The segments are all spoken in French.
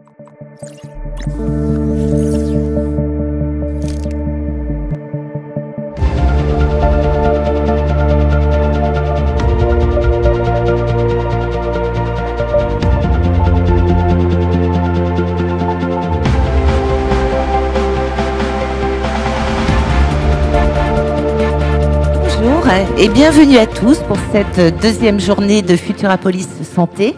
Bonjour et bienvenue à tous pour cette deuxième journée de Futurapolis Santé.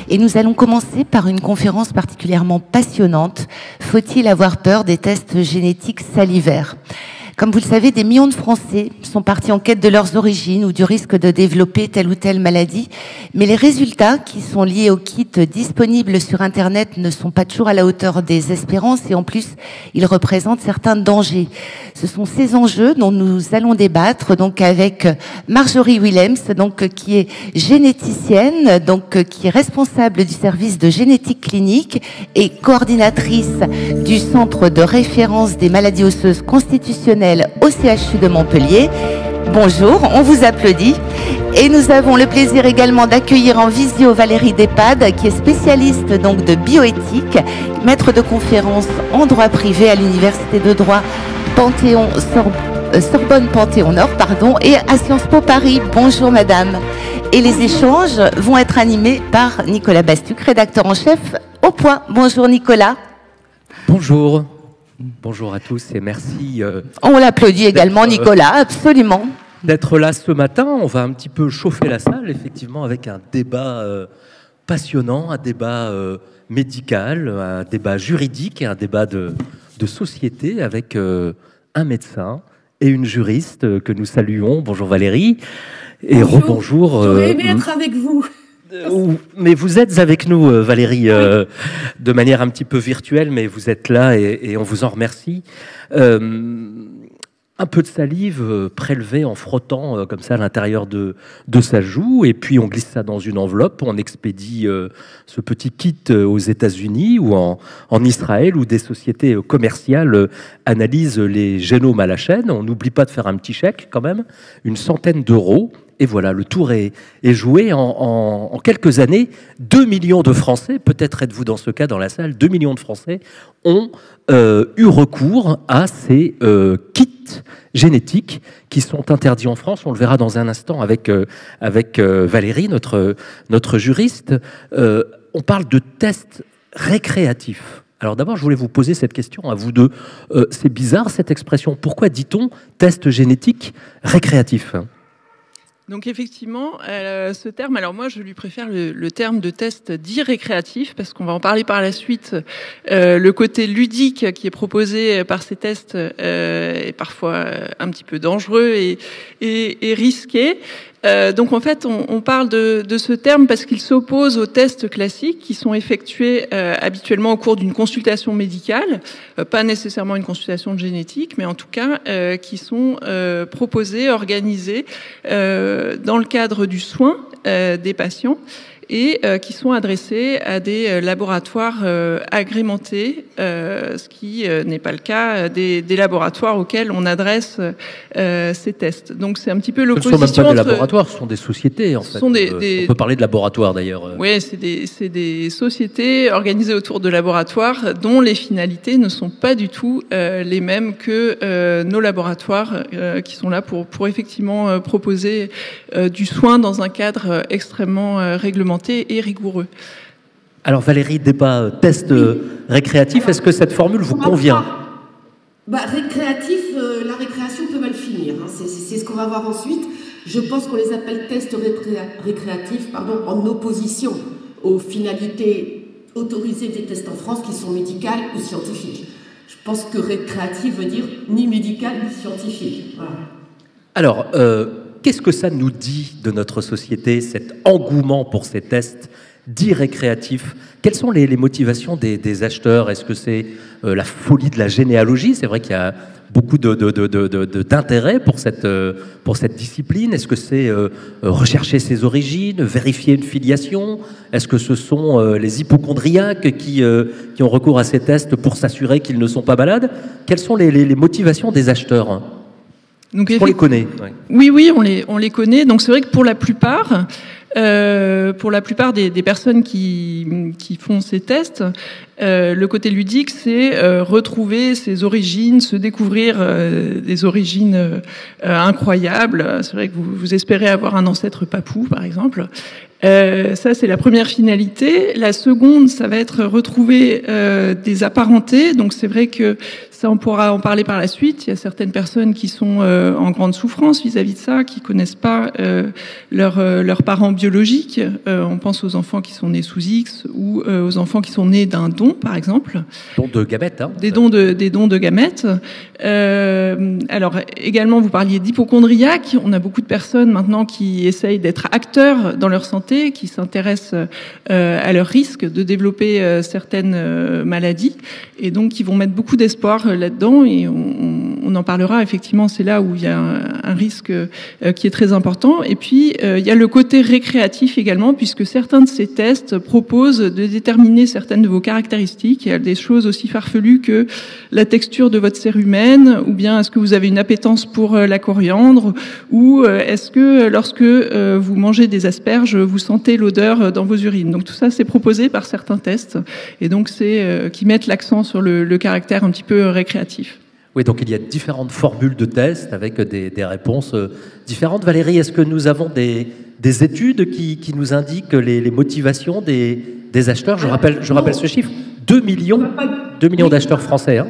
Et nous allons commencer par une conférence particulièrement passionnante. Faut-il avoir peur des tests génétiques salivaires ? Comme vous le savez, des millions de Français sont partis en quête de leurs origines ou du risque de développer telle ou telle maladie. Mais les résultats qui sont liés aux kits disponibles sur Internet ne sont pas toujours à la hauteur des espérances et en plus, ils représentent certains dangers. Ce sont ces enjeux dont nous allons débattre donc avec Marjorie Willems, donc qui est généticienne, donc qui est responsable du service de génétique clinique et coordinatrice du centre de référence des maladies osseuses constitutionnelles au CHU de Montpellier. Bonjour, on vous applaudit. Et nous avons le plaisir également d'accueillir en visio Valérie Despades, qui est spécialiste donc de bioéthique, maître de conférence en droit privé à l'université de droit Sorbonne Panthéon-Nord, et à Sciences Po Paris. Bonjour madame. Et les échanges vont être animés par Nicolas Bastuc, rédacteur en chef au Point. Bonjour Nicolas. Bonjour. Bonjour à tous et merci. On l'applaudit également, Nicolas, absolument. D'être là ce matin. On va un petit peu chauffer la salle, effectivement, avec un débat passionnant, un débat médical, un débat juridique et un débat de société avec un médecin et une juriste que nous saluons. Bonjour Valérie. Et rebonjour. J'aurais aimé être avec vous. Mais vous êtes avec nous, Valérie, de manière un petit peu virtuelle, mais vous êtes là et on vous en remercie. Un peu de salive prélevée en frottant comme ça à l'intérieur de sa joue, et puis on glisse ça dans une enveloppe, on expédie ce petit kit aux États-Unis ou en Israël, où des sociétés commerciales analysent les génomes à la chaîne. On n'oublie pas de faire un petit chèque quand même, 100 €. Et voilà, le tour est joué. En quelques années, 2 millions de Français, peut-être êtes-vous dans ce cas dans la salle, 2 millions de Français ont eu recours à ces kits génétiques qui sont interdits en France. On le verra dans un instant avec Valérie, notre juriste. On parle de tests récréatifs. Alors d'abord, je voulais vous poser cette question à vous deux. C'est bizarre cette expression. Pourquoi dit-on test génétique récréatif ? Donc effectivement, ce terme, alors moi je lui préfère le terme de test dit récréatif, parce qu'on va en parler par la suite. Le côté ludique qui est proposé par ces tests est parfois un petit peu dangereux et risqué. Donc en fait, on parle de ce terme parce qu'il s'oppose aux tests classiques qui sont effectués habituellement au cours d'une consultation médicale, pas nécessairement une consultation de génétique, mais en tout cas qui sont proposés, organisés dans le cadre du soin des patients et qui sont adressés à des laboratoires agrémentés, ce qui n'est pas le cas des laboratoires auxquels on adresse ces tests. Donc c'est un petit peu l'opposition. Ce ne sont même pas des laboratoires, ce sont des sociétés en fait. On peut parler de laboratoires d'ailleurs. Oui, c'est des sociétés organisées autour de laboratoires dont les finalités ne sont pas du tout les mêmes que nos laboratoires qui sont là pour effectivement proposer du soin dans un cadre extrêmement réglementé et rigoureux. Alors Valérie, débat test récréatif, est-ce que cette formule vous convient ? Récréatif, la récréation peut mal finir. Hein. C'est ce qu'on va voir ensuite. Je pense qu'on les appelle tests récréatifs en opposition aux finalités autorisées des tests en France qui sont médicales ou scientifiques. Je pense que récréatif veut dire ni médical ni scientifique. Voilà. Alors, qu'est-ce que ça nous dit de notre société, cet engouement pour ces tests dits récréatifs? Quelles sont les motivations des acheteurs? Est-ce que c'est la folie de la généalogie? C'est vrai qu'il y a beaucoup d'intérêt pour cette discipline. Est-ce que c'est rechercher ses origines, vérifier une filiation? Est-ce que ce sont les hypocondriaques qui ont recours à ces tests pour s'assurer qu'ils ne sont pas malades? Quelles sont les motivations des acheteurs? Donc, on les connaît. Ouais. Oui, on les connaît. Donc c'est vrai que pour la plupart, pour la plupart des personnes qui font ces tests, le côté ludique, c'est retrouver ses origines, se découvrir des origines incroyables. C'est vrai que vous espérez avoir un ancêtre papou, par exemple. Ça, c'est la première finalité. La seconde, ça va être retrouver des apparentés. Donc, c'est vrai que ça, on pourra en parler par la suite. Il y a certaines personnes qui sont en grande souffrance vis-à-vis de ça, qui connaissent pas leurs parents biologiques. On pense aux enfants qui sont nés sous X ou aux enfants qui sont nés d'un don, par exemple. Don de gamètes, hein. Des dons de gamètes. Alors, également, vous parliez d'hypocondriaque. On a beaucoup de personnes maintenant qui essayent d'être acteurs dans leur santé, qui s'intéressent à leur risque de développer certaines maladies, et donc qui vont mettre beaucoup d'espoir là-dedans, et on en parlera effectivement. C'est là où il y a un risque qui est très important. Et puis il y a le côté récréatif également, puisque certains de ces tests proposent de déterminer certaines de vos caractéristiques. Il y a des choses aussi farfelues que la texture de votre cérumen, ou bien est-ce que vous avez une appétence pour la coriandre, ou est-ce que lorsque vous mangez des asperges, vous sentez l'odeur dans vos urines. Donc tout ça, c'est proposé par certains tests, et donc c'est qui mettent l'accent sur le caractère un petit peu récréatif. Oui, donc il y a différentes formules de tests avec des réponses différentes. Valérie, est-ce que nous avons des études qui nous indiquent les motivations des acheteurs? Je rappelle ce chiffre, 2 millions d'acheteurs français. Hein.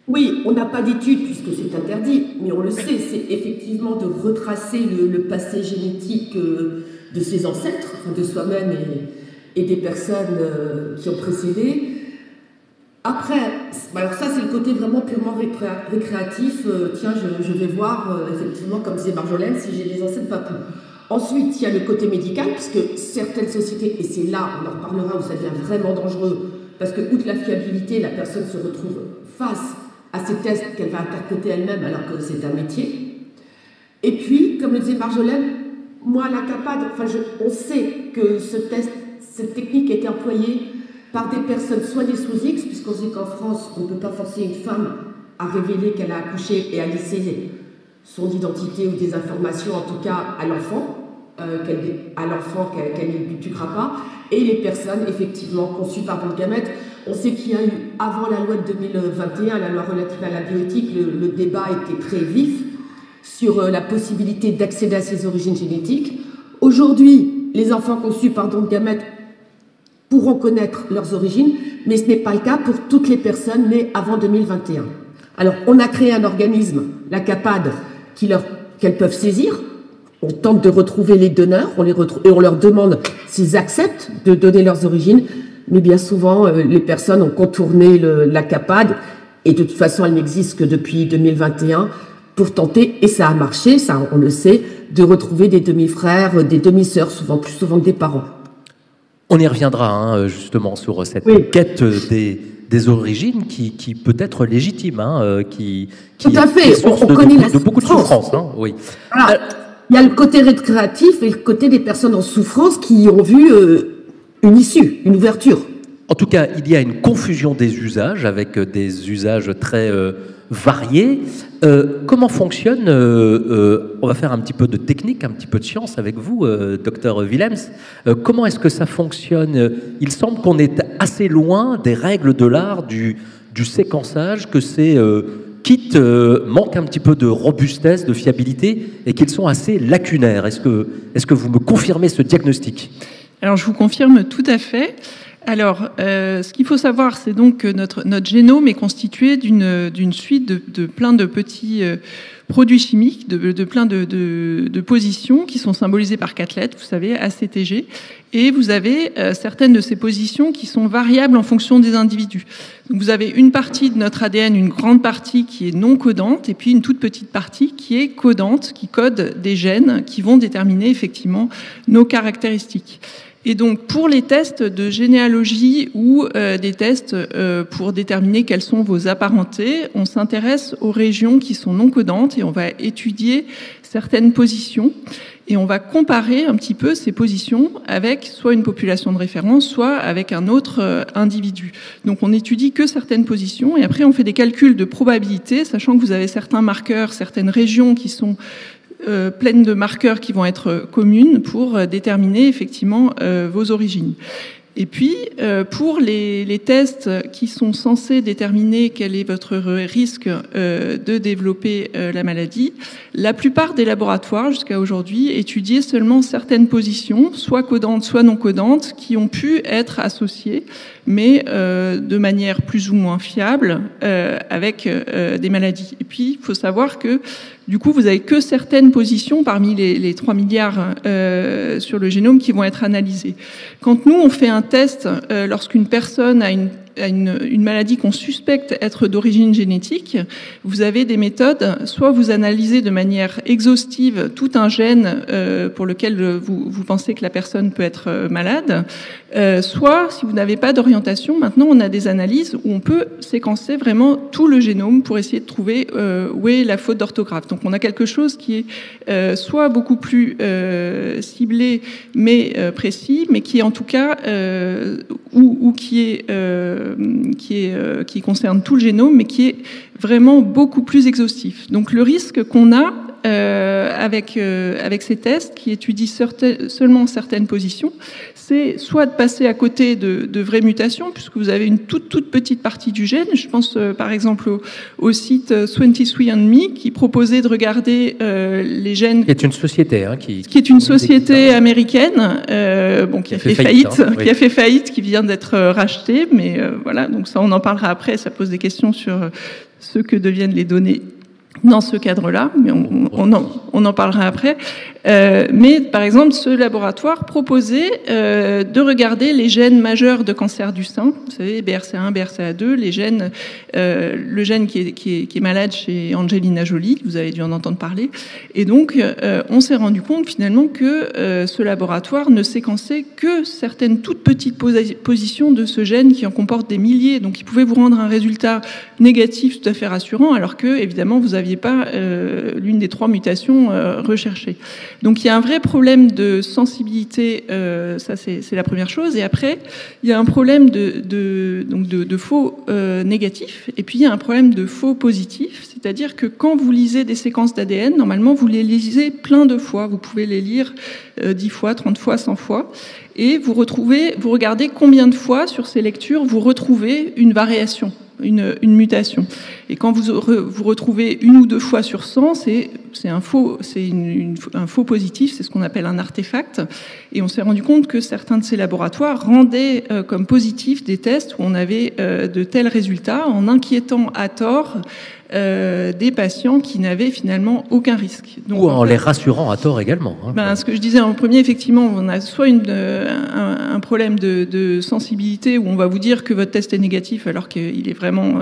Oui, on n'a pas d'études puisque c'est interdit, mais on le sait, c'est effectivement de retracer le passé génétique de ses ancêtres, de soi-même et des personnes qui ont précédé. Après, alors ça c'est le côté vraiment purement récréatif. Tiens, je vais voir effectivement, comme disait Marjolaine, si j'ai des ancêtres papous. Ensuite, il y a le côté médical, puisque certaines sociétés, et c'est là, on en reparlera, où ça devient vraiment dangereux, parce que outre la fiabilité, la personne se retrouve face à ces tests qu'elle va interpréter elle-même alors que c'est un métier. Et puis, comme le disait Marjolaine, moi, la CAPAD, on sait que cette technique a été employée par des personnes soit des sous X, puisqu'on sait qu'en France, on ne peut pas forcer une femme à révéler qu'elle a accouché et à laisser son identité ou des informations, en tout cas à l'enfant, qu'elle n'éduquera pas, et les personnes effectivement conçues par don de gamètes. On sait qu'il y a eu, avant la loi de 2021, la loi relative à la bioéthique, le débat était très vif sur la possibilité d'accéder à ses origines génétiques. Aujourd'hui, les enfants conçus par don de gamètes pourront connaître leurs origines, mais ce n'est pas le cas pour toutes les personnes nées avant 2021. Alors, on a créé un organisme, la CAPAD, qu'elles peuvent saisir. On tente de retrouver les donneurs, et on leur demande s'ils acceptent de donner leurs origines, mais bien souvent, les personnes ont contourné la CAPAD, et de toute façon, elle n'existe que depuis 2021, pour tenter, et ça a marché, ça on le sait, de retrouver des demi-frères, des demi-sœurs, plus souvent que des parents. On y reviendra justement sur cette quête des origines qui peut être légitime, qui tout à fait. Est source on connaît de beaucoup de souffrance. Hein, oui. Alors, il y a le côté récréatif et le côté des personnes en souffrance qui ont vu une issue, une ouverture. En tout cas, il y a une confusion des usages avec des usages très variés. Comment fonctionne on va faire un petit peu de technique, un petit peu de science avec vous, docteur Willems. Comment est-ce que ça fonctionne? Il semble qu'on est assez loin des règles de l'art du séquençage, que ces kits manquent un petit peu de robustesse, de fiabilité, et qu'ils sont assez lacunaires. Est-ce que vous me confirmez ce diagnostic? Alors, je vous confirme tout à fait. Alors, ce qu'il faut savoir, c'est donc que notre génome est constitué d'une suite de plein de petits produits chimiques, de plein de positions qui sont symbolisées par 4 lettres, vous savez, ACTG. Et vous avez certaines de ces positions qui sont variables en fonction des individus. Donc, vous avez une partie de notre ADN, une grande partie qui est non codante, et puis une toute petite partie qui est codante, qui code des gènes qui vont déterminer effectivement nos caractéristiques. Et donc, pour les tests de généalogie ou des tests pour déterminer quelles sont vos apparentés, on s'intéresse aux régions qui sont non codantes et on va étudier certaines positions et on va comparer un petit peu ces positions avec soit une population de référence, soit avec un autre individu. Donc, on étudie que certaines positions et après, on fait des calculs de probabilité, sachant que vous avez certains marqueurs, certaines régions qui sont pleine de marqueurs qui vont être communes pour déterminer effectivement vos origines. Et puis, pour les tests qui sont censés déterminer quel est votre risque de développer la maladie, la plupart des laboratoires, jusqu'à aujourd'hui, étudiaient seulement certaines positions, soit codantes, soit non codantes, qui ont pu être associées, mais de manière plus ou moins fiable, avec des maladies. Et puis, il faut savoir que du coup, vous avez que certaines positions parmi les 3 milliards sur le génome qui vont être analysées. Quand nous, on fait un test lorsqu'une personne a une maladie qu'on suspecte être d'origine génétique, vous avez des méthodes, soit vous analysez de manière exhaustive tout un gène pour lequel vous pensez que la personne peut être malade, soit, si vous n'avez pas d'orientation, maintenant on a des analyses où on peut séquencer vraiment tout le génome pour essayer de trouver où est la faute d'orthographe. Donc on a quelque chose qui est soit beaucoup plus ciblé mais précis, mais qui est en tout cas ou qui concerne tout le génome, mais qui est vraiment beaucoup plus exhaustif. Donc le risque qu'on a avec ces tests qui étudient seulement certaines positions, c'est soit de passer à côté de vraies mutations, puisque vous avez une toute petite partie du gène. Je pense par exemple au site 23andMe qui proposait de regarder les gènes. Qui est une société, qui est une société américaine, qui a fait faillite, qui a fait faillite, qui vient d'être rachetée, mais voilà. Donc ça, on en parlera après. Ça pose des questions sur ce que deviennent les données dans ce cadre-là, mais on en parlera après. Mais par exemple, ce laboratoire proposait de regarder les gènes majeurs de cancer du sein, vous savez, BRCA1, BRCA2, les gènes, le gène qui est malade chez Angelina Jolie, vous avez dû en entendre parler. Et donc, on s'est rendu compte finalement que ce laboratoire ne séquençait que certaines toutes petites positions de ce gène qui en comporte des milliers. Donc, il pouvait vous rendre un résultat négatif tout à fait rassurant, alors que, évidemment, vous n'aviez pas l'une des 3 mutations recherchées. Donc il y a un vrai problème de sensibilité, ça c'est la première chose. Et après, il y a un problème de faux négatifs, et puis il y a un problème de faux positifs, c'est-à-dire que quand vous lisez des séquences d'ADN, normalement vous les lisez plein de fois, vous pouvez les lire 10 fois, 30 fois, 100 fois, et vous regardez combien de fois sur ces lectures vous retrouvez une variation. Une mutation. Et quand vous retrouvez 1 ou 2 fois sur 100, c'est un faux positif, c'est ce qu'on appelle un artefact. Et on s'est rendu compte que certains de ces laboratoires rendaient comme positifs des tests où on avait de tels résultats en inquiétant à tort des patients qui n'avaient finalement aucun risque. Donc, ou en les rassurant à tort également. Ce que je disais en premier, effectivement, on a soit un problème de sensibilité où on va vous dire que votre test est négatif alors qu'il est vraiment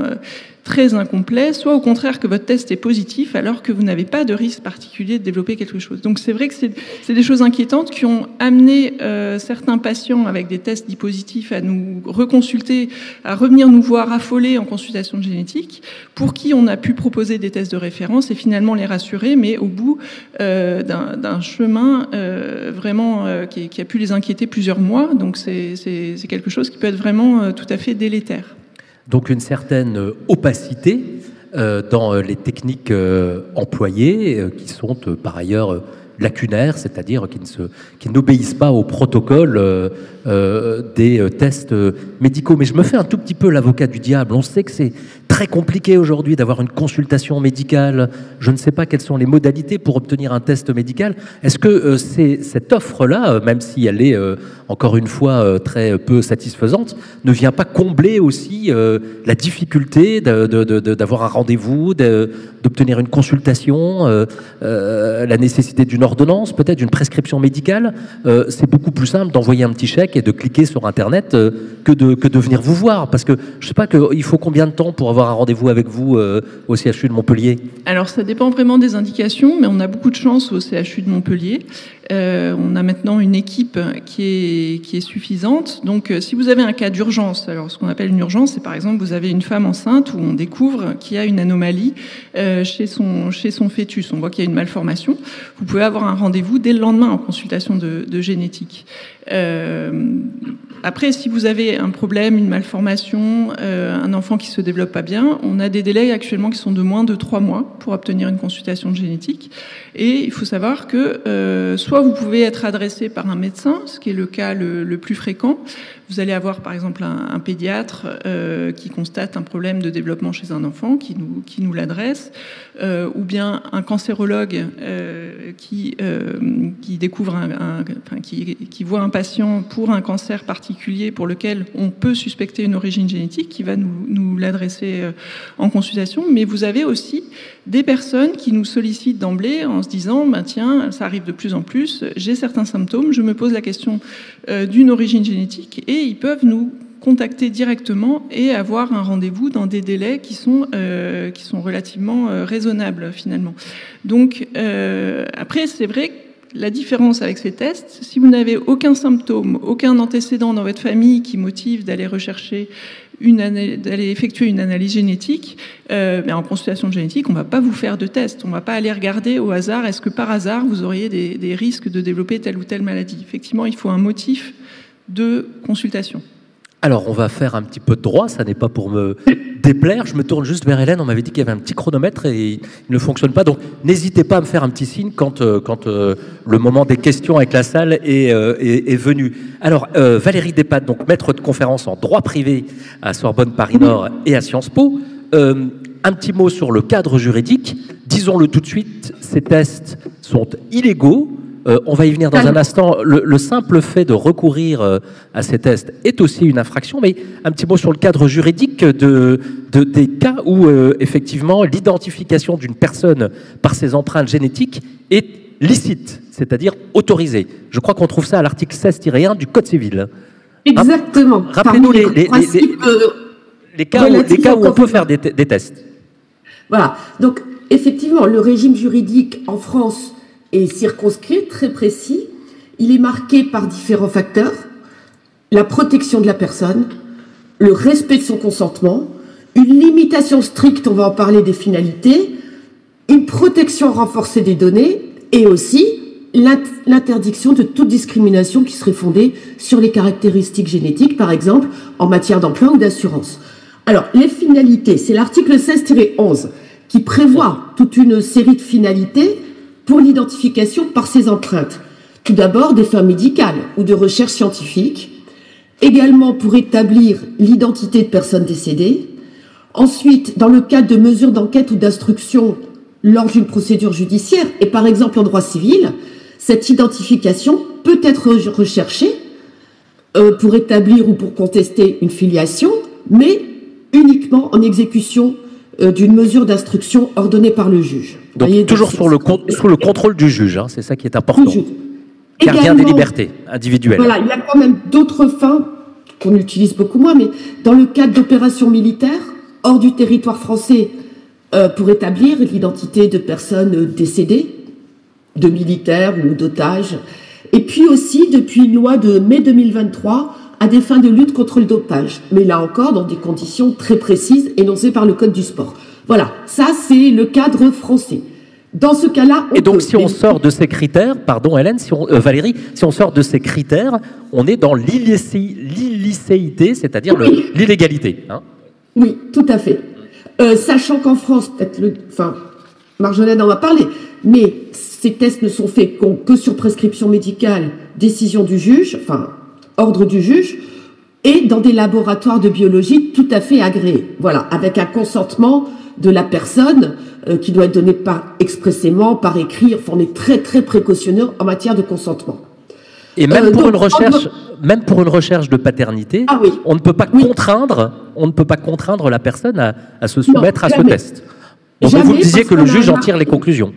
très incomplet, soit au contraire que votre test est positif alors que vous n'avez pas de risque particulier de développer quelque chose. Donc c'est vrai que c'est des choses inquiétantes qui ont amené certains patients avec des tests dits positifs à nous reconsulter, à revenir nous voir affolés en consultation de génétique, pour qui on a pu proposer des tests de référence et finalement les rassurer, mais au bout d'un chemin vraiment qui a pu les inquiéter plusieurs mois. Donc c'est quelque chose qui peut être vraiment tout à fait délétère. Donc une certaine opacité dans les techniques employées, qui sont par ailleurs lacunaires, c'est-à-dire qui n'obéissent pas au protocole des tests médicaux. Mais je me fais un tout petit peu l'avocat du diable. On sait que c'est très compliqué aujourd'hui d'avoir une consultation médicale. Je ne sais pas quelles sont les modalités pour obtenir un test médical. Est-ce que cette offre-là, même si elle est encore une fois très peu satisfaisante, ne vient pas combler aussi la difficulté d'avoir un rendez-vous, d'obtenir une consultation, la nécessité d'une ordonnance, peut-être d'une prescription médicale? C'est beaucoup plus simple d'envoyer un petit chèque et de cliquer sur Internet que de venir vous voir. Parce que je ne sais pas, il faut combien de temps pour avoir un rendez-vous avec vous au CHU de Montpellier? Alors ça dépend vraiment des indications, mais on a beaucoup de chance au CHU de Montpellier. On a maintenant une équipe qui est suffisante. Donc si vous avez un cas d'urgence, alors ce qu'on appelle une urgence, c'est par exemple vous avez une femme enceinte où on découvre qu'il y a une anomalie chez son fœtus, on voit qu'il y a une malformation, vous pouvez avoir un rendez-vous dès le lendemain en consultation de génétique. Après, si vous avez un problème, une malformation, un enfant qui se développe pas bien, on a des délais actuellement qui sont de moins de 3 mois pour obtenir une consultation de génétique. Et il faut savoir que soit vous pouvez être adressé par un médecin, ce qui est le cas le plus fréquent. Vous allez avoir par exemple un pédiatre qui constate un problème de développement chez un enfant, qui nous l'adresse, ou bien un cancérologue qui découvre qui voit un patient pour un cancer particulier pour lequel on peut suspecter une origine génétique, qui va nous l'adresser en consultation. Mais vous avez aussi des personnes qui nous sollicitent d'emblée en se disant tiens, ça arrive de plus en plus, j'ai certains symptômes, je me pose la question d'une origine génétique, et ils peuvent nous contacter directement et avoir un rendez-vous dans des délais qui sont relativement raisonnables finalement. Donc après, c'est vrai que la différence avec ces tests, si vous n'avez aucun symptôme, aucun antécédent dans votre famille qui motive d'aller rechercher d'aller effectuer une analyse génétique, mais en consultation génétique, on ne va pas vous faire de test. On ne va pas aller regarder au hasard, est-ce que par hasard, vous auriez des risques de développer telle ou telle maladie. Effectivement, il faut un motif de consultation. Alors, on va faire un petit peu de droit, ça n'est pas pour me déplaire. Je me tourne juste vers Hélène, on m'avait dit qu'il y avait un petit chronomètre et il ne fonctionne pas. Donc, n'hésitez pas à me faire un petit signe quand le moment des questions avec la salle est venu. Alors, Valérie Despades, donc maître de conférence en droit privé à Sorbonne Paris-Nord et à Sciences Po. Un petit mot sur le cadre juridique. Disons-le tout de suite, ces tests sont illégaux. On va y venir dans un instant. Le simple fait de recourir à ces tests est aussi une infraction, mais un petit mot sur le cadre juridique des cas où, effectivement, l'identification d'une personne par ses empreintes génétiques est licite, c'est-à-dire autorisée. Je crois qu'on trouve ça à l'article 16-1 du Code civil. Exactement. Rappelez-nous les cas où on peut faire des tests. Voilà. Donc, effectivement, le régime juridique en France est circonscrit, très précis. Il est marqué par différents facteurs. La protection de la personne, le respect de son consentement, une limitation stricte, on va en parler, des finalités, une protection renforcée des données et aussi l'interdiction de toute discrimination qui serait fondée sur les caractéristiques génétiques, par exemple, en matière d'emploi ou d'assurance. Alors, les finalités, c'est l'article 16-11 qui prévoit toute une série de finalités pour l'identification par ces empreintes. Tout d'abord, des fins médicales ou de recherche scientifique. Également pour établir l'identité de personnes décédées. Ensuite, dans le cadre de mesures d'enquête ou d'instruction lors d'une procédure judiciaire, et par exemple en droit civil, cette identification peut être recherchée pour établir ou pour contester une filiation, mais uniquement en exécution d'une mesure d'instruction ordonnée par le juge. Donc toujours sous le contrôle du juge, hein, c'est ça qui est important. Gardien également, des libertés individuelles. Voilà, il y a quand même d'autres fins qu'on utilise beaucoup moins, mais dans le cadre d'opérations militaires hors du territoire français pour établir l'identité de personnes décédées, de militaires ou d'otages, et puis aussi depuis une loi de mai 2023 à des fins de lutte contre le dopage, mais là encore dans des conditions très précises énoncées par le Code du sport. Voilà, ça c'est le cadre français. Dans ce cas-là, et donc si on sort de ces critères, pardon Hélène, Valérie, si on sort de ces critères, on est dans l'illicéité, c'est-à-dire l'illégalité. Hein. Oui, tout à fait. Sachant qu'en France, peut-être Marjolaine en va parler, mais ces tests ne sont faits que sur prescription médicale, décision du juge, ordre du juge, et dans des laboratoires de biologie tout à fait agréés. Voilà, avec un consentement de la personne qui doit être donné expressément, par écrit. Enfin, on est très très précautionneux en matière de consentement. Et même pour une recherche de paternité, on ne peut pas contraindre la personne à se soumettre à ce test. Donc vous disiez que le juge en tire les conclusions.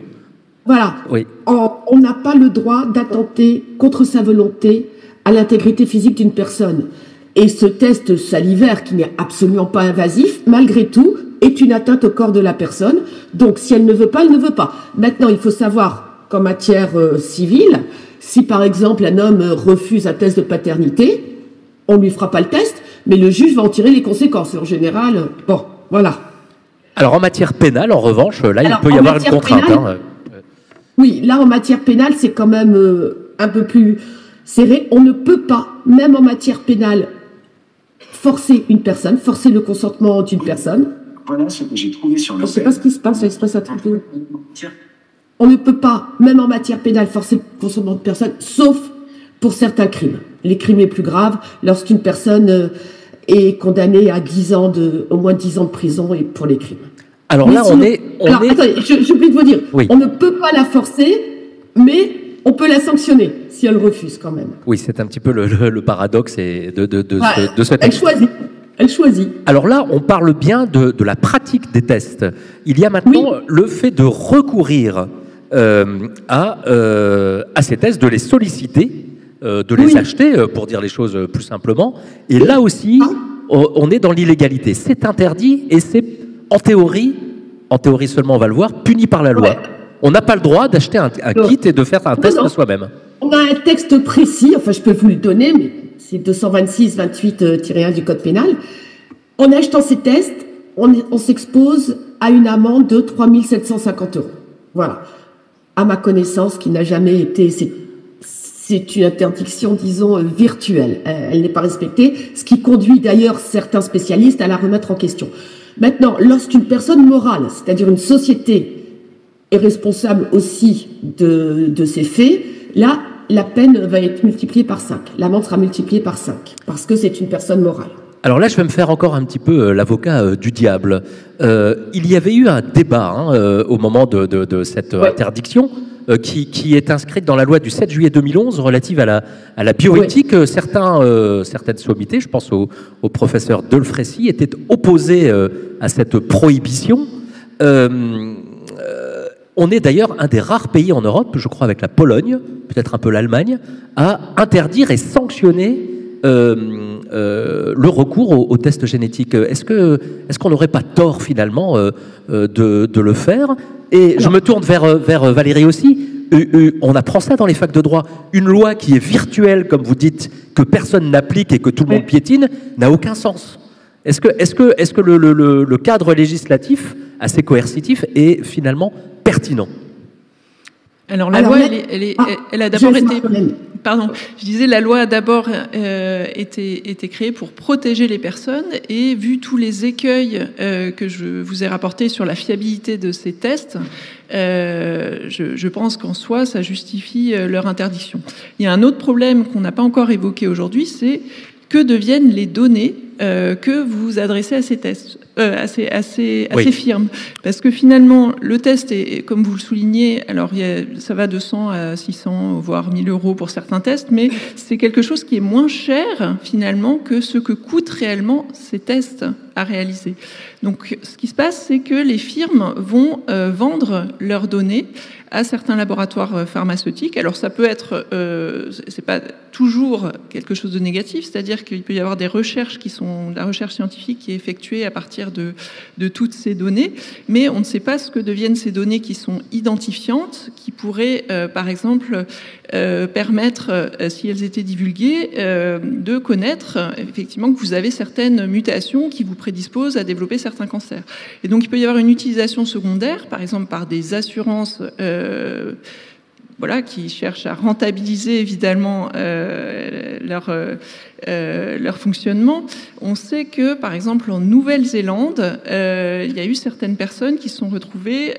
Voilà. Oui. On n'a pas le droit d'attenter contre sa volonté à l'intégrité physique d'une personne. Et ce test salivaire, qui n'est absolument pas invasif, malgré tout, est une atteinte au corps de la personne. Donc, si elle ne veut pas, elle ne veut pas. Maintenant, il faut savoir qu'en matière civile, si par exemple un homme refuse un test de paternité, on ne lui fera pas le test, mais le juge va en tirer les conséquences. En général, bon, voilà. Alors, en matière pénale, en revanche, là, il peut y avoir une contrainte. Oui, là, en matière pénale, c'est quand même un peu plus... On ne peut pas, même en matière pénale, forcer une personne, forcer le consentement d'une personne. Voilà ce que j'ai trouvé sur le Je ne sais pas ce qui se passe à l'Express Atlantique. On ne peut pas, même en matière pénale, forcer le consentement de personne, sauf pour certains crimes. Les crimes les plus graves, lorsqu'une personne est condamnée à au moins 10 ans de prison et pour les crimes. Alors mais là, attendez, j'ai oublié de vous dire, oui. On ne peut pas la forcer, mais on peut la sanctionner si elle refuse quand même. Oui, c'est un petit peu le paradoxe de cette... Elle choisit. Alors là, on parle bien de la pratique des tests. Il y a maintenant le fait de recourir à ces tests, de les solliciter, de les acheter, pour dire les choses plus simplement. Et là aussi, on est dans l'illégalité. C'est interdit et c'est en théorie seulement, on va le voir, puni par la loi. Ouais. On n'a pas le droit d'acheter un kit et de faire un test à soi-même. On a un texte précis, enfin je peux vous le donner, mais c'est 226-28-1 du Code pénal. En achetant ces tests, on s'expose à une amende de 3 750 €. Voilà. À ma connaissance, qui n'a jamais été... C'est une interdiction, disons, virtuelle. Elle n'est pas respectée, ce qui conduit d'ailleurs certains spécialistes à la remettre en question. Maintenant, lorsqu'une personne morale, c'est-à-dire une société, est responsable aussi de ces faits, là, la peine va être multipliée par 5. L'amende sera multipliée par 5, parce que c'est une personne morale. Alors là, je vais me faire encore un petit peu l'avocat du diable. Il y avait eu un débat au moment de cette interdiction qui est inscrite dans la loi du 7 juillet 2011 relative à la bioéthique. Certaines sommités, je pense au professeur Delfrécy, étaient opposés à cette prohibition. On est d'ailleurs un des rares pays en Europe, je crois avec la Pologne, peut-être un peu l'Allemagne, à interdire et sanctionner le recours aux tests génétiques. Est-ce qu'on n'aurait pas tort finalement de le faire? Et je me tourne vers Valérie aussi. On apprend ça dans les facs de droit. Une loi qui est virtuelle, comme vous dites, que personne n'applique et que tout le monde piétine, n'a aucun sens. Est-ce que le cadre législatif assez coercitif est finalement pertinent? Alors la loi, elle a d'abord été... Pardon, je disais la loi a d'abord été créée pour protéger les personnes et vu tous les écueils que je vous ai rapportés sur la fiabilité de ces tests, je pense qu'en soi ça justifie leur interdiction. Il y a un autre problème qu'on n'a pas encore évoqué aujourd'hui, c'est que deviennent les données que vous adressez à ces tests, à ces firmes. Parce que finalement, le test est, comme vous le soulignez, alors ça va de 100 à 600, voire 1000 € pour certains tests, mais c'est quelque chose qui est moins cher, finalement, que ce que coûtent réellement ces tests à réaliser. Donc, ce qui se passe, c'est que les firmes vont vendre leurs données à certains laboratoires pharmaceutiques. Alors ça peut être, c'est pas toujours quelque chose de négatif, c'est-à-dire qu'il peut y avoir des recherches qui sont, la recherche scientifique qui est effectuée à partir de toutes ces données, mais on ne sait pas ce que deviennent ces données qui sont identifiantes, qui pourraient, par exemple, permettre, si elles étaient divulguées, de connaître effectivement que vous avez certaines mutations qui vous prédisposent à développer certains cancers. Et donc il peut y avoir une utilisation secondaire, par exemple par des assurances qui cherchent à rentabiliser évidemment leur fonctionnement. On sait que, par exemple, en Nouvelle-Zélande, il y a eu certaines personnes qui se sont retrouvées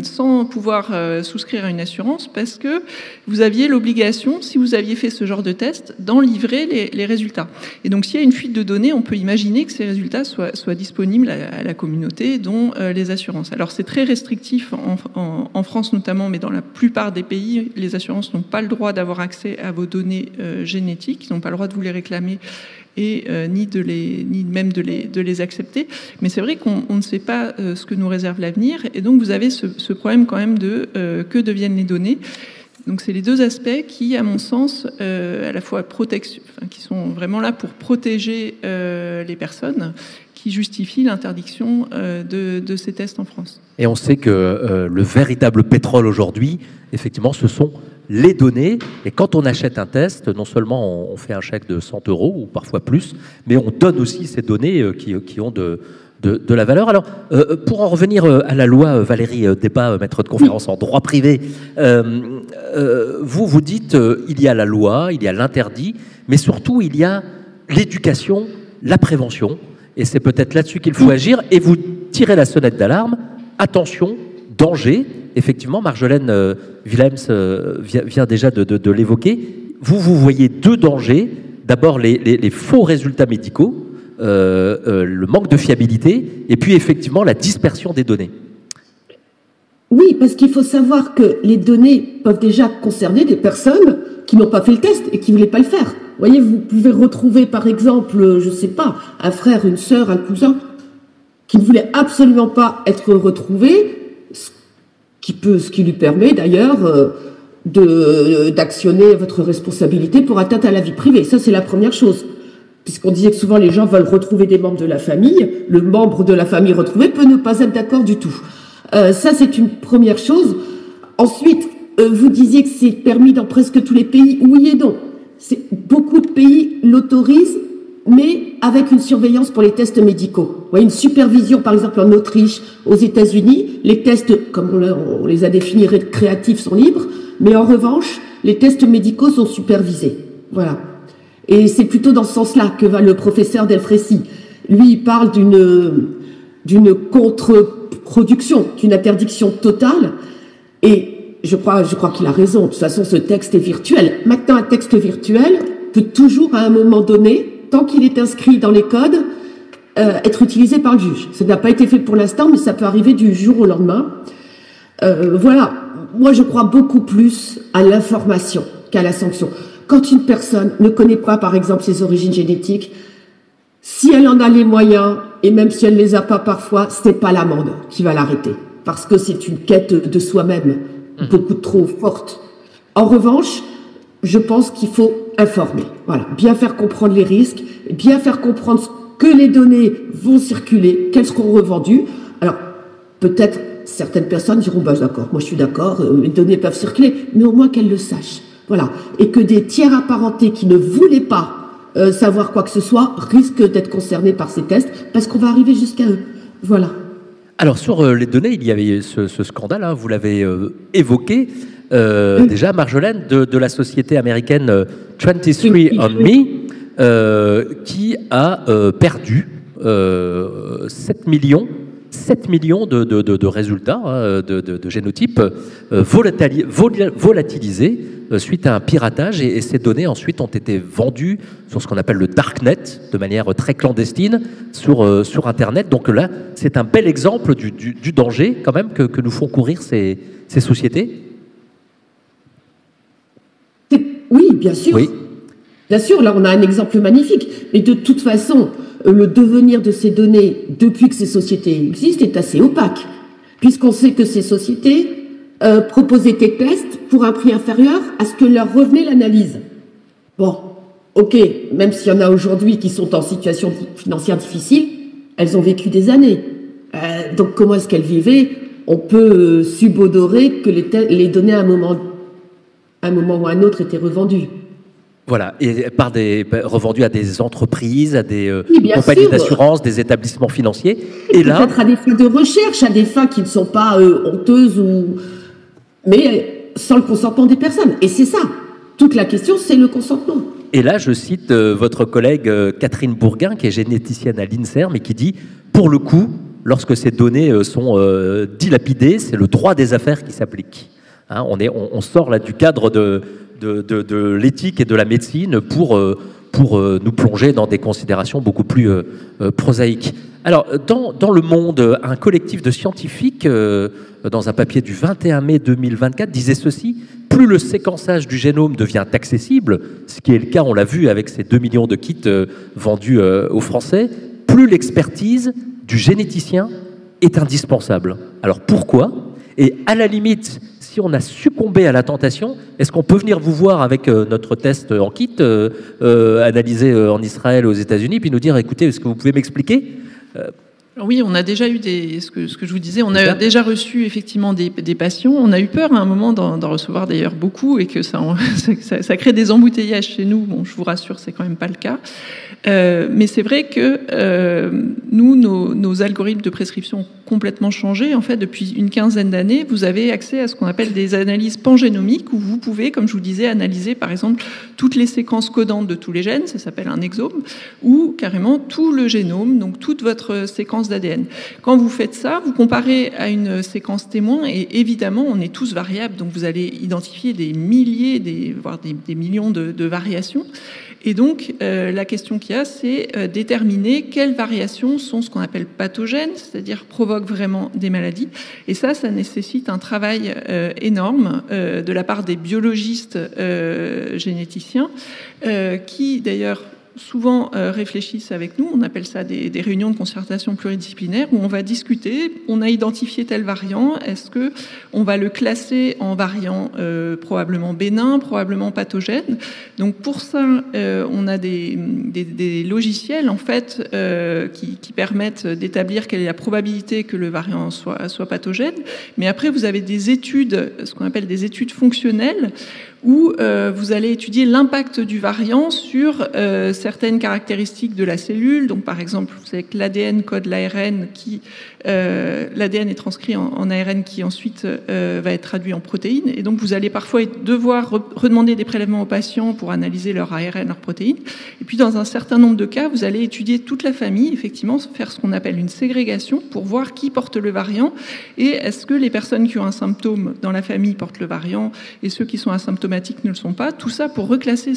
sans pouvoir souscrire à une assurance parce que vous aviez l'obligation, si vous aviez fait ce genre de test, d'en livrer les résultats. Et donc, s'il y a une fuite de données, on peut imaginer que ces résultats soient disponibles à la communauté, dont les assurances. Alors, c'est très restrictif en France notamment, mais dans la plupart des pays, les assurances n'ont pas le droit d'avoir accès à vos données génétiques, ils n'ont pas le droit de vous les réclamer et ni même de les accepter. Mais c'est vrai qu'on ne sait pas ce que nous réserve l'avenir, et donc vous avez ce problème quand même de que deviennent les données. Donc c'est les deux aspects qui, à mon sens, à la fois qui sont vraiment là pour protéger les personnes, qui justifient l'interdiction de ces tests en France. Et on sait que le véritable pétrole aujourd'hui, effectivement, ce sont les données. Et quand on achète un test, non seulement on fait un chèque de 100 € ou parfois plus, mais on donne aussi ces données qui ont de la valeur. Alors, pour en revenir à la loi, Valérie Despas, maître de conférence en droit privé, vous dites il y a la loi, il y a l'interdit, mais surtout il y a l'éducation, la prévention, et c'est peut-être là-dessus qu'il faut agir, et vous tirez la sonnette d'alarme, attention, danger. Effectivement, Marjolaine Willems vient déjà de l'évoquer. Vous voyez deux dangers. D'abord, les faux résultats médicaux, le manque de fiabilité, et puis effectivement la dispersion des données. Oui, parce qu'il faut savoir que les données peuvent déjà concerner des personnes qui n'ont pas fait le test et qui ne voulaient pas le faire. Vous voyez, vous pouvez retrouver par exemple, je ne sais pas, un frère, une sœur, un cousin, qui ne voulait absolument pas être retrouvé, ce qui lui permet d'ailleurs d'actionner votre responsabilité pour atteinte à la vie privée. Ça, c'est la première chose. Puisqu'on disait que souvent les gens veulent retrouver des membres de la famille, le membre de la famille retrouvé peut ne pas être d'accord du tout. Ça, c'est une première chose. Ensuite, vous disiez que c'est permis dans presque tous les pays. Oui et non. Beaucoup de pays l'autorisent, mais avec une surveillance pour les tests médicaux. Vous voyez, une supervision, par exemple en Autriche, aux États-Unis, les tests, comme on les a définis, récréatifs sont libres, mais en revanche, les tests médicaux sont supervisés. Voilà. Et c'est plutôt dans ce sens-là que va le professeur Delfrécy. Lui, il parle d'une contre-production, d'une interdiction totale. Et je crois qu'il a raison. De toute façon, ce texte est virtuel. Maintenant, un texte virtuel peut toujours, à un moment donné, tant qu'il est inscrit dans les codes, être utilisé par le juge. Ça n'a pas été fait pour l'instant, mais ça peut arriver du jour au lendemain. Voilà. Moi, je crois beaucoup plus à l'information qu'à la sanction. Quand une personne ne connaît pas, par exemple, ses origines génétiques, si elle en a les moyens, et même si elle ne les a pas parfois, c'est pas l'amende qui va l'arrêter. Parce que c'est une quête de soi-même, beaucoup trop forte. En revanche, je pense qu'il faut informer. Voilà. Bien faire comprendre les risques, bien faire comprendre que les données vont circuler, qu'elles seront revendues. Alors, peut-être, certaines personnes diront, bah, d'accord, moi je suis d'accord, les données peuvent circuler, mais au moins qu'elles le sachent. Voilà. Et que des tiers apparentés qui ne voulaient pas savoir quoi que ce soit risquent d'être concernés par ces tests parce qu'on va arriver jusqu'à eux. Voilà. Alors, sur les données, il y avait ce scandale, hein, vous l'avez évoqué, déjà, Marjolaine, de la société américaine 23andMe, qui a perdu 7 millions de résultats, hein, de génotypes volatilisés suite à un piratage, et ces données ensuite ont été vendues sur ce qu'on appelle le darknet, de manière très clandestine, sur Internet. Donc là, c'est un bel exemple du danger quand même que nous font courir ces sociétés. Oui, bien sûr. Oui. Bien sûr, là on a un exemple magnifique. Mais de toute façon, le devenir de ces données depuis que ces sociétés existent est assez opaque. Puisqu'on sait que ces sociétés proposaient des tests pour un prix inférieur à ce que leur revenait l'analyse. Bon, ok, même s'il y en a aujourd'hui qui sont en situation financière difficile, elles ont vécu des années. Donc comment est-ce qu'elles vivaient? On peut subodorer que les données à un moment ou à un autre étaient revendues. Voilà, et revendus à des entreprises, à des oui, compagnies d'assurance, des établissements financiers. Et là, peut-être à des fins de recherche, à des fins qui ne sont pas honteuses, mais sans le consentement des personnes. Et c'est ça. Toute la question, c'est le consentement. Et là, je cite votre collègue Catherine Bourguin, qui est généticienne à l'INSERM, et qui dit, pour le coup, lorsque ces données sont dilapidées, c'est le droit des affaires qui s'applique. Hein, on sort là du cadre de l'éthique et de la médecine pour nous plonger dans des considérations beaucoup plus prosaïques. Alors, dans Le Monde, un collectif de scientifiques, dans un papier du 21 mai 2024, disait ceci: plus le séquençage du génome devient accessible, ce qui est le cas, on l'a vu avec ces 2 millions de kits vendus aux Français, plus l'expertise du généticien est indispensable. Alors pourquoi? Et à la limite, si on a succombé à la tentation, est-ce qu'on peut venir vous voir avec notre test en kit, analysé en Israël, aux États-Unis, puis nous dire, écoutez, est-ce que vous pouvez m'expliquer Oui, on a déjà eu ce que je vous disais, on a déjà reçu effectivement des patients. On a eu peur à un moment d'en recevoir d'ailleurs beaucoup et que ça crée des embouteillages chez nous. Bon, je vous rassure, c'est quand même pas le cas. Mais c'est vrai que nous, nos algorithmes de prescription ont complètement changé. En fait, depuis une quinzaine d'années, vous avez accès à ce qu'on appelle des analyses pangénomiques où vous pouvez, comme je vous disais, analyser par exemple toutes les séquences codantes de tous les gènes, ça s'appelle un exome, ou carrément tout le génome, donc toute votre séquence d'ADN. Quand vous faites ça, vous comparez à une séquence témoin et évidemment, on est tous variables, donc vous allez identifier des milliers, voire des millions de variations. Et donc, la question qu'il y a, c'est déterminer quelles variations sont ce qu'on appelle pathogènes, c'est-à-dire provoquent vraiment des maladies. Et ça nécessite un travail énorme de la part des biologistes généticiens, qui d'ailleurs souvent réfléchissent avec nous. On appelle ça des réunions de concertation pluridisciplinaire où on va discuter. On a identifié tel variant. Est-ce que on va le classer en variant probablement bénin, probablement pathogène? Donc pour ça, on a des logiciels en fait qui permettent d'établir quelle est la probabilité que le variant soit pathogène. Mais après, vous avez des études, ce qu'on appelle des études fonctionnelles, où vous allez étudier l'impact du variant sur certaines caractéristiques de la cellule. Donc, par exemple, vous savez que l'ADN code l'ARN l'ADN est transcrit en ARN qui ensuite va être traduit en protéines. Et donc, vous allez parfois devoir redemander des prélèvements aux patients pour analyser leur ARN, leurs protéines. Et puis, dans un certain nombre de cas, vous allez étudier toute la famille, effectivement, faire ce qu'on appelle une ségrégation pour voir qui porte le variant et est-ce que les personnes qui ont un symptôme dans la famille portent le variant et ceux qui sont asymptomatiques ne le sont pas. Tout ça pour reclasser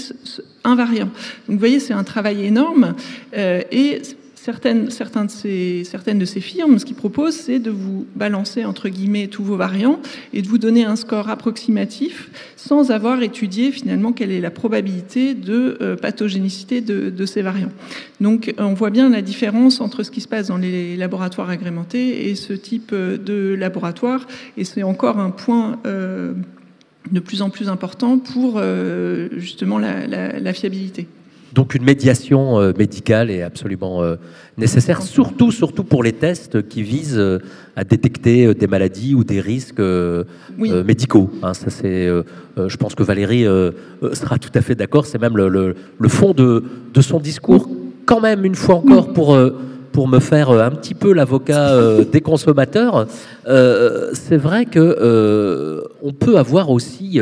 un variant. Donc, vous voyez, c'est un travail énorme et certaines de ces firmes, ce qu'ils proposent, c'est de vous balancer, entre guillemets, tous vos variants et de vous donner un score approximatif sans avoir étudié, finalement, quelle est la probabilité de pathogénicité de ces variants. Donc, on voit bien la différence entre ce qui se passe dans les laboratoires agrémentés et ce type de laboratoire. Et c'est encore un point de plus en plus important pour, justement, la fiabilité. Donc une médiation médicale est absolument nécessaire, surtout pour les tests qui visent à détecter des maladies ou des risques médicaux. Hein, ça c'est, je pense que Valérie sera tout à fait d'accord. C'est même le fond de son discours. Quand même, une fois encore, pour me faire un petit peu l'avocat des consommateurs, c'est vrai que on peut avoir aussi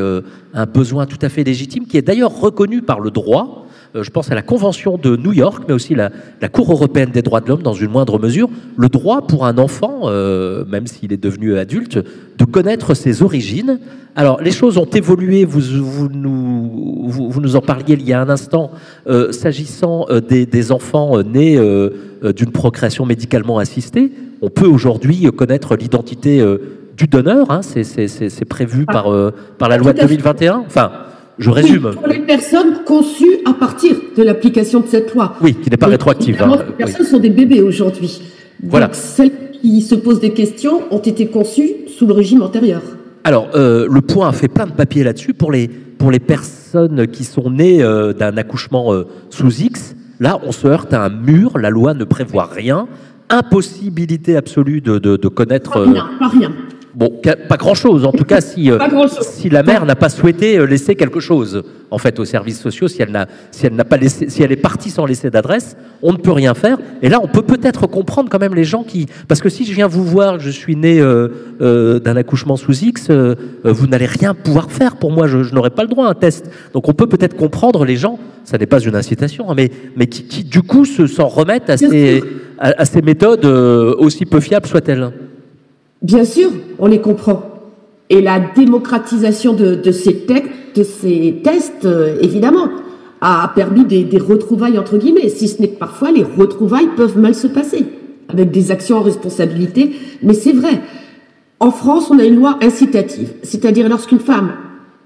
un besoin tout à fait légitime, qui est d'ailleurs reconnu par le droit. Je pense à la Convention de New York, mais aussi la Cour européenne des droits de l'homme, dans une moindre mesure, le droit pour un enfant, même s'il est devenu adulte, de connaître ses origines. Alors, les choses ont évolué, vous nous en parliez il y a un instant, s'agissant des enfants nés d'une procréation médicalement assistée. On peut aujourd'hui connaître l'identité du donneur, hein, c'est prévu par la loi de 2021. Enfin, je résume. Oui, pour les personnes conçues à partir de l'application de cette loi. Oui, qui n'est pas rétroactive. Les personnes sont des bébés aujourd'hui. Voilà. Donc, celles qui se posent des questions ont été conçues sous le régime antérieur. Alors, le Point a fait plein de papiers là-dessus pour les personnes qui sont nées d'un accouchement sous X. Là, on se heurte à un mur. La loi ne prévoit rien. Impossibilité absolue de connaître. Pas rien. Bon, pas grand-chose. En tout cas, si la mère n'a pas souhaité laisser quelque chose, en fait, aux services sociaux, si elle n'a pas laissé, si elle est partie sans laisser d'adresse, on ne peut rien faire. Et là, on peut peut-être comprendre quand même les gens parce que si je viens vous voir, je suis né d'un accouchement sous X, vous n'allez rien pouvoir faire pour moi. Je n'aurai pas le droit à un test. Donc, on peut peut-être comprendre les gens. Ça n'est pas une incitation, hein, mais qui du coup s'en remettent à ces méthodes aussi peu fiables soient-elles. Bien sûr, on les comprend. Et la démocratisation de ces tests, évidemment, a permis des retrouvailles, entre guillemets, si ce n'est que parfois les retrouvailles peuvent mal se passer, avec des actions en responsabilité. Mais c'est vrai, en France, on a une loi incitative, c'est-à-dire lorsqu'une femme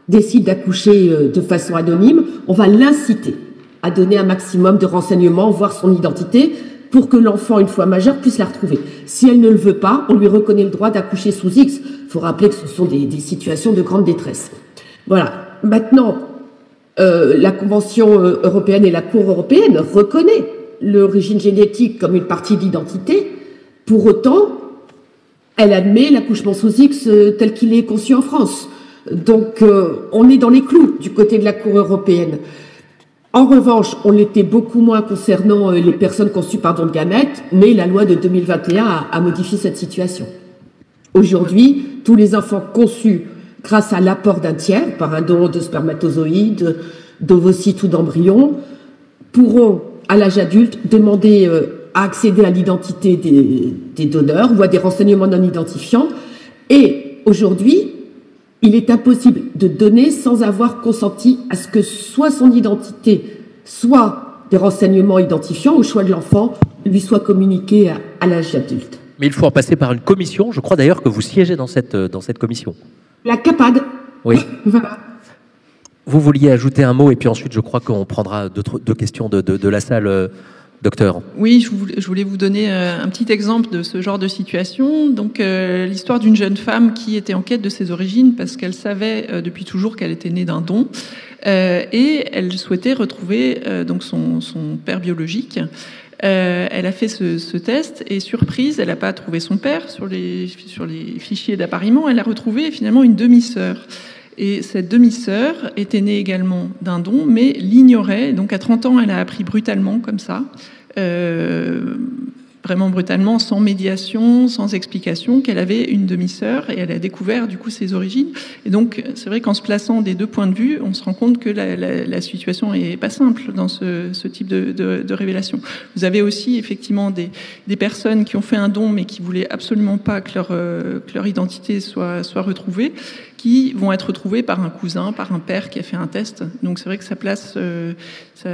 décide d'accoucher de façon anonyme, on va l'inciter à donner un maximum de renseignements, voire son identité, pour que l'enfant, une fois majeur, puisse la retrouver. Si elle ne le veut pas, on lui reconnaît le droit d'accoucher sous X. Il faut rappeler que ce sont des situations de grande détresse. Voilà. Maintenant, la Convention européenne et la Cour européenne reconnaissent l'origine génétique comme une partie d'identité. Pour autant, elle admet l'accouchement sous X tel qu'il est conçu en France. Donc, on est dans les clous du côté de la Cour européenne. En revanche, on l'était beaucoup moins concernant les personnes conçues par don de gamètes, mais la loi de 2021 a modifié cette situation. Aujourd'hui, tous les enfants conçus grâce à l'apport d'un tiers, par un don de spermatozoïdes, d'ovocytes ou d'embryons, pourront, à l'âge adulte, demander à accéder à l'identité des donneurs ou à des renseignements non identifiants. Et aujourd'hui, il est impossible de donner sans avoir consenti à ce que soit son identité, soit des renseignements identifiants au choix de l'enfant lui soient communiqués à l'âge adulte. Mais il faut en passer par une commission. Je crois d'ailleurs que vous siégez dans cette commission. La CAPAD. Oui. Voilà. Vous vouliez ajouter un mot et puis ensuite je crois qu'on prendra deux questions de la salle. Docteur. Oui, je voulais vous donner un petit exemple de ce genre de situation. Donc, l'histoire d'une jeune femme qui était en quête de ses origines parce qu'elle savait depuis toujours qu'elle était née d'un don et elle souhaitait retrouver donc son père biologique. Elle a fait ce test et surprise, elle n'a pas trouvé son père sur les fichiers d'appariement. Elle a retrouvé finalement une demi-sœur. Et cette demi-sœur était née également d'un don, mais l'ignorait. Donc à 30 ans, elle a appris brutalement, comme ça, vraiment brutalement, sans médiation, sans explication, qu'elle avait une demi-sœur, et elle a découvert du coup ses origines. Et donc c'est vrai qu'en se plaçant des deux points de vue, on se rend compte que la situation est pas simple dans ce type de révélation. Vous avez aussi effectivement des personnes qui ont fait un don, mais qui voulaient absolument pas que leur identité soit retrouvée, qui vont être retrouvés par un cousin, par un père qui a fait un test. Donc c'est vrai que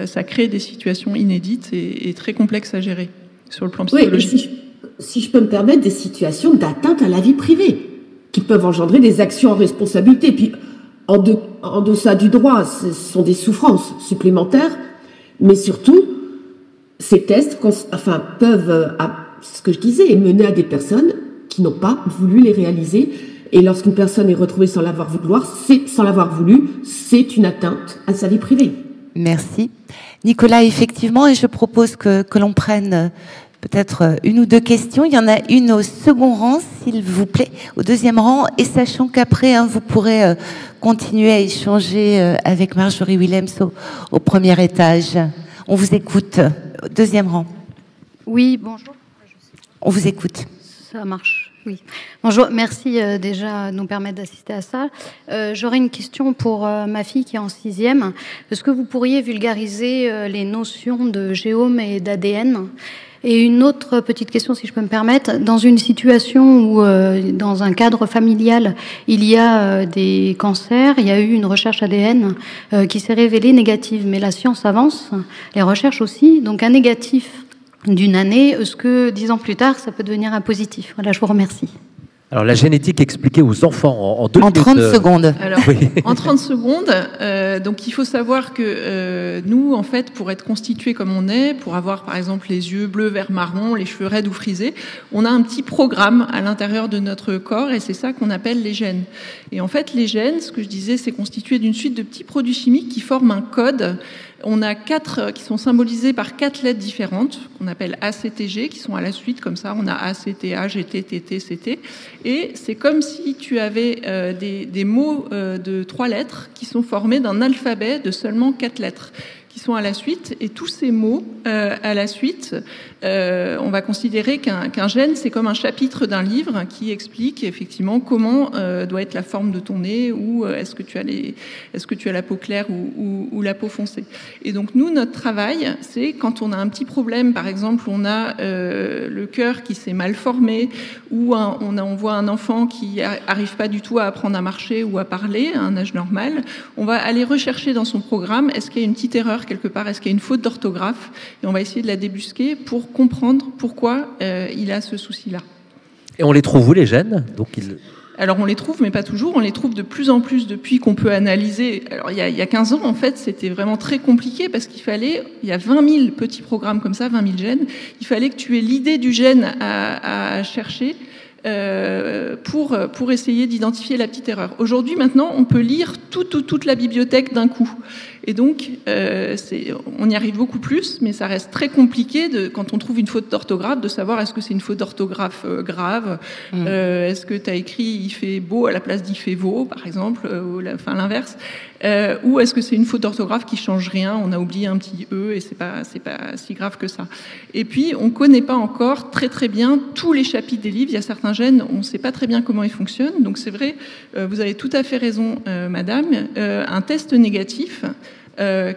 ça crée des situations inédites et très complexes à gérer sur le plan psychologique. Oui, si je peux me permettre, des situations d'atteinte à la vie privée qui peuvent engendrer des actions en responsabilité. Puis en deçà du droit, ce sont des souffrances supplémentaires, mais surtout, ces tests peuvent, ce que je disais, mener à des personnes qui n'ont pas voulu les réaliser. Et lorsqu'une personne est retrouvée sans l'avoir voulu, c'est une atteinte à sa vie privée. Merci. Nicolas, effectivement, et je propose que l'on prenne peut-être une ou deux questions. Il y en a une au second rang, s'il vous plaît, au deuxième rang, et sachant qu'après, vous pourrez continuer à échanger avec Marjorie Willems au premier étage. On vous écoute. Deuxième rang. Oui, bonjour. On vous écoute. Ça marche. Oui. Bonjour, merci déjà de nous permettre d'assister à ça. J'aurais une question pour ma fille qui est en 6e. Est-ce que vous pourriez vulgariser les notions de géome et d'ADN ? Et une autre petite question, si je peux me permettre. Dans une situation où, dans un cadre familial, il y a des cancers, il y a eu une recherche ADN qui s'est révélée négative. Mais la science avance, les recherches aussi. Donc un négatif d'une année, est-ce que 10 ans plus tard, ça peut devenir un positif? Voilà, je vous remercie. Alors, la génétique expliquée aux enfants en 2 minutes. En 30 secondes. Alors, oui. En 30 secondes, donc il faut savoir que nous, en fait, pour être constitués comme on est, pour avoir, par exemple, les yeux bleus, vert, marron, les cheveux raides ou frisés, on a un petit programme à l'intérieur de notre corps et c'est ça qu'on appelle les gènes. Et en fait, les gènes, ce que je disais, c'est constitué d'une suite de petits produits chimiques qui forment un code. On a 4 qui sont symbolisés par 4 lettres différentes, qu'on appelle ACTG, qui sont à la suite, comme ça, on a ACTA, GT, TT, CT. Et c'est comme si tu avais des mots de 3 lettres qui sont formés d'un alphabet de seulement 4 lettres, qui sont à la suite. Et tous ces mots, à la suite, on va considérer qu'un gène, c'est comme un chapitre d'un livre qui explique effectivement comment doit être la forme de ton nez, ou est-ce que tu as la peau claire ou la peau foncée. Et donc nous, notre travail, c'est quand on a un petit problème, par exemple, on a le cœur qui s'est mal formé, ou on voit un enfant qui arrive pas du tout à apprendre à marcher ou à parler à un âge normal, on va aller rechercher dans son programme, est-ce qu'il y a une petite erreur quelque part, est-ce qu'il y a une faute d'orthographe, et on va essayer de la débusquer pour comprendre pourquoi il a ce souci-là. Et on les trouve où, les gènes? Alors on les trouve, mais pas toujours. On les trouve de plus en plus depuis qu'on peut analyser. Alors il y a 15 ans, en fait, c'était vraiment très compliqué parce qu'il y a 20 000 petits programmes comme ça, 20 000 gènes. Il fallait que tu aies l'idée du gène à chercher pour essayer d'identifier la petite erreur. Aujourd'hui, maintenant, on peut lire toute la bibliothèque d'un coup. Et donc, on y arrive beaucoup plus, mais ça reste très compliqué quand on trouve une faute d'orthographe, de savoir est-ce que c'est une faute d'orthographe grave, est-ce que tu as écrit « il fait beau » à la place d'il fait vaut, par exemple, ou l'inverse, ou est-ce que c'est une faute d'orthographe qui change rien, on a oublié un petit « e » et c'est pas si grave que ça. Et puis, on connaît pas encore très bien tous les chapitres des livres. Il y a certains gènes, on sait pas très bien comment ils fonctionnent. Donc c'est vrai, vous avez tout à fait raison, madame. Un test négatif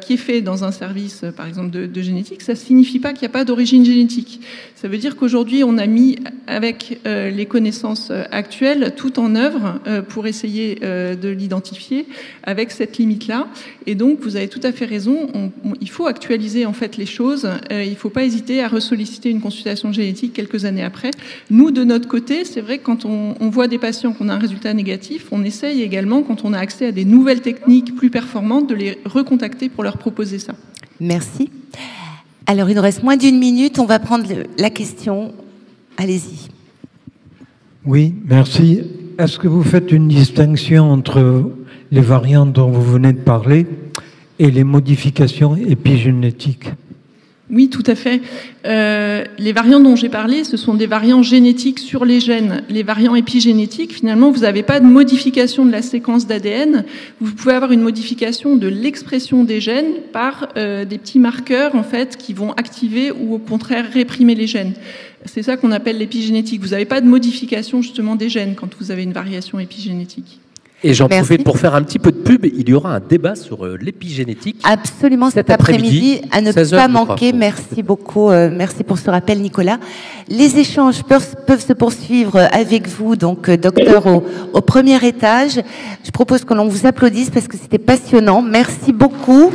qui est fait dans un service, par exemple, de génétique, ça signifie pas qu'il n'y a pas d'origine génétique. Ça veut dire qu'aujourd'hui, on a mis, avec les connaissances actuelles, tout en œuvre pour essayer de l'identifier avec cette limite-là. Et donc, vous avez tout à fait raison, il faut actualiser en fait les choses. Il ne faut pas hésiter à ressolliciter une consultation génétique quelques années après. Nous, de notre côté, c'est vrai que quand on voit des patients qu'on a un résultat négatif, on essaye également, quand on a accès à des nouvelles techniques plus performantes, de les recontacter pour leur proposer ça. Merci. Alors, il nous reste moins d'1 minute. On va prendre la question. Allez-y. Oui, merci. Est-ce que vous faites une distinction entre les variantes dont vous venez de parler et les modifications épigénétiques? Oui, tout à fait. Les variants dont j'ai parlé, ce sont des variants génétiques sur les gènes. Les variants épigénétiques, finalement, vous n'avez pas de modification de la séquence d'ADN. Vous pouvez avoir une modification de l'expression des gènes par des petits marqueurs, en fait, qui vont activer ou au contraire réprimer les gènes. C'est ça qu'on appelle l'épigénétique. Vous n'avez pas de modification, justement, des gènes quand vous avez une variation épigénétique. Et j'en profite pour faire un petit peu de pub. Il y aura un débat sur l'épigénétique. Absolument, cet après-midi, à ne pas manquer. Merci beaucoup. Merci pour ce rappel, Nicolas. Les échanges peuvent se poursuivre avec vous, donc, docteur, au premier étage. Je propose que l'on vous applaudisse parce que c'était passionnant. Merci beaucoup.